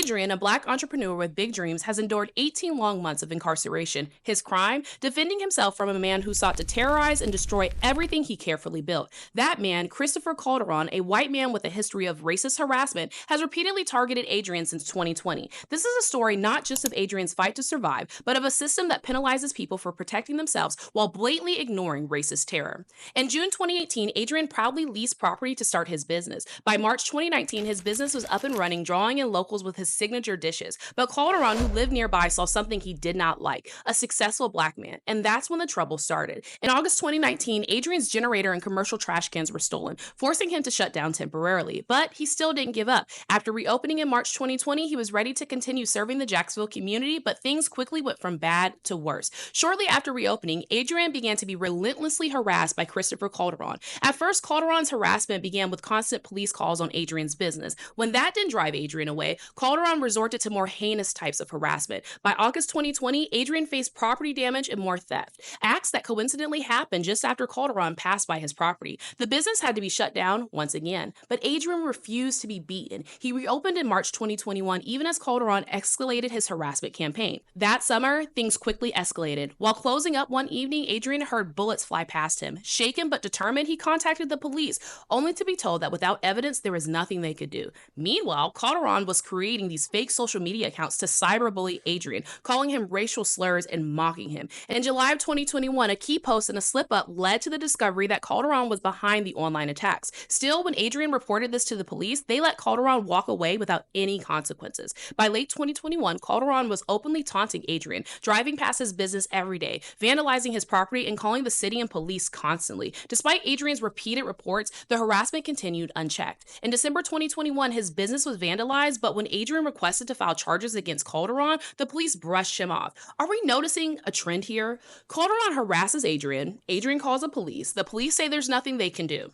Adrian, a black entrepreneur with big dreams, has endured 18 long months of incarceration. His crime? Defending himself from a man who sought to terrorize and destroy everything he carefully built. That man, Christopher Caulderon, a white man with a history of racist harassment, has repeatedly targeted Adrian since 2020. This is a story not just of Adrian's fight to survive, but of a system that penalizes people for protecting themselves while blatantly ignoring racist terror. In June 2018, Adrian proudly leased property to start his business. By March 2019, his business was up and running, drawing in locals with his signature dishes. But Caulderon, who lived nearby, saw something he did not like: a successful black man. And that's when the trouble started. In August 2019, Adrian's generator and commercial trash cans were stolen, forcing him to shut down temporarily. But he still didn't give up. After reopening in March 2020, he was ready to continue serving the Jacksonville community, but things quickly went from bad to worse. Shortly after reopening, Adrian began to be relentlessly harassed by Christopher Caulderon. At first, Caulderon's harassment began with constant police calls on Adrian's business. When that didn't drive Adrian away, Caulderon resorted to more heinous types of harassment. By August 2020, Adrian faced property damage and more theft, acts that coincidentally happened just after Caulderon passed by his property. The business had to be shut down once again, but Adrian refused to be beaten. He reopened in March 2021, even as Caulderon escalated his harassment campaign. That summer, things quickly escalated. While closing up one evening, Adrian heard bullets fly past him. Shaken but determined, he contacted the police, only to be told that without evidence, there was nothing they could do. Meanwhile, Caulderon was creating these fake social media accounts to cyberbully Adrian, calling him racial slurs and mocking him. In July of 2021, a key post and a slip-up led to the discovery that Caulderon was behind the online attacks. Still, when Adrian reported this to the police, they let Caulderon walk away without any consequences. By late 2021, Caulderon was openly taunting Adrian, driving past his business every day, vandalizing his property, and calling the city and police constantly. Despite Adrian's repeated reports, the harassment continued unchecked. In December 2021, his business was vandalized, but when Adrian requested to file charges against Caulderon, the police brushed him off. Are we noticing a trend here? Caulderon harasses Adrian. Adrian calls the police say there's nothing they can do.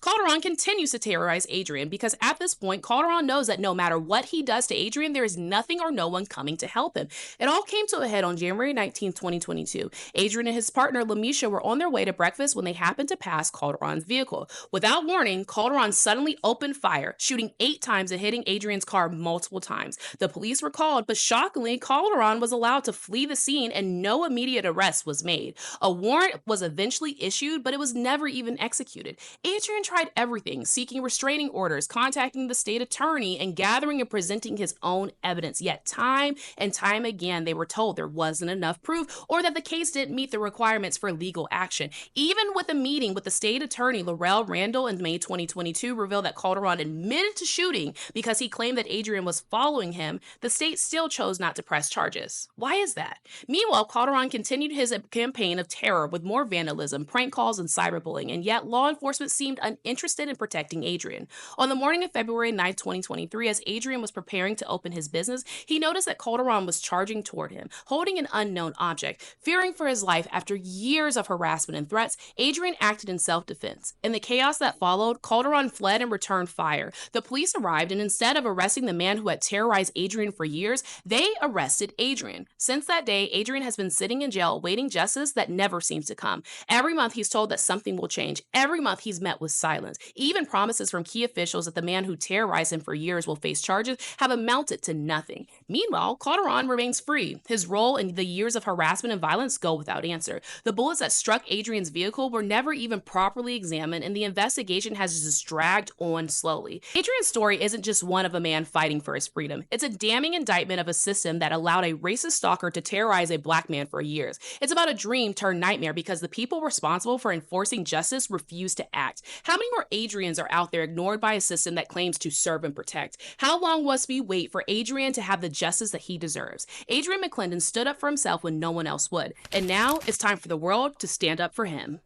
Caulderon continues to terrorize Adrian because at this point, Caulderon knows that no matter what he does to Adrian, there is nothing or no one coming to help him. It all came to a head on January 19, 2022. Adrian and his partner, Lamisha, were on their way to breakfast when they happened to pass Caulderon's vehicle. Without warning, Caulderon suddenly opened fire, shooting 8 times and hitting Adrian's car multiple times. The police were called, but shockingly, Caulderon was allowed to flee the scene and no immediate arrest was made. A warrant was eventually issued, but it was never even executed. Adrian tried everything, seeking restraining orders, contacting the state attorney, and gathering and presenting his own evidence. Yet time and time again, they were told there wasn't enough proof or that the case didn't meet the requirements for legal action. Even with a meeting with the state attorney, Laurel Randall, in May 2022 revealed that Caulderon admitted to shooting because he claimed that Adrian was following him, the state still chose not to press charges. Why is that? Meanwhile, Caulderon continued his campaign of terror with more vandalism, prank calls, and cyberbullying, and yet law enforcement seemed uninterested in protecting Adrian. On the morning of February 9, 2023, as Adrian was preparing to open his business, he noticed that Caulderon was charging toward him, holding an unknown object. Fearing for his life after years of harassment and threats, Adrian acted in self-defense. In the chaos that followed, Caulderon fled and returned fire. The police arrived, and instead of arresting the man who had terrorized Adrian for years, they arrested Adrian. Since that day, Adrian has been sitting in jail awaiting justice that never seems to come. Every month he's told that something will change. Every month he's met with silence. Even promises from key officials that the man who terrorized him for years will face charges have amounted to nothing. Meanwhile, Caulderon remains free. His role in the years of harassment and violence go without answer. The bullets that struck Adrian's vehicle were never even properly examined, and the investigation has just dragged on slowly. Adrian's story isn't just one of a man fighting for his freedom. It's a damning indictment of a system that allowed a racist stalker to terrorize a black man for years. It's about a dream turned nightmare because the people responsible for enforcing justice refuse to act. How many more Adrians are out there ignored by a system that claims to serve and protect? How long must we wait for Adrian to have the justice that he deserves? Adrian McClendon stood up for himself when no one else would, and now it's time for the world to stand up for him.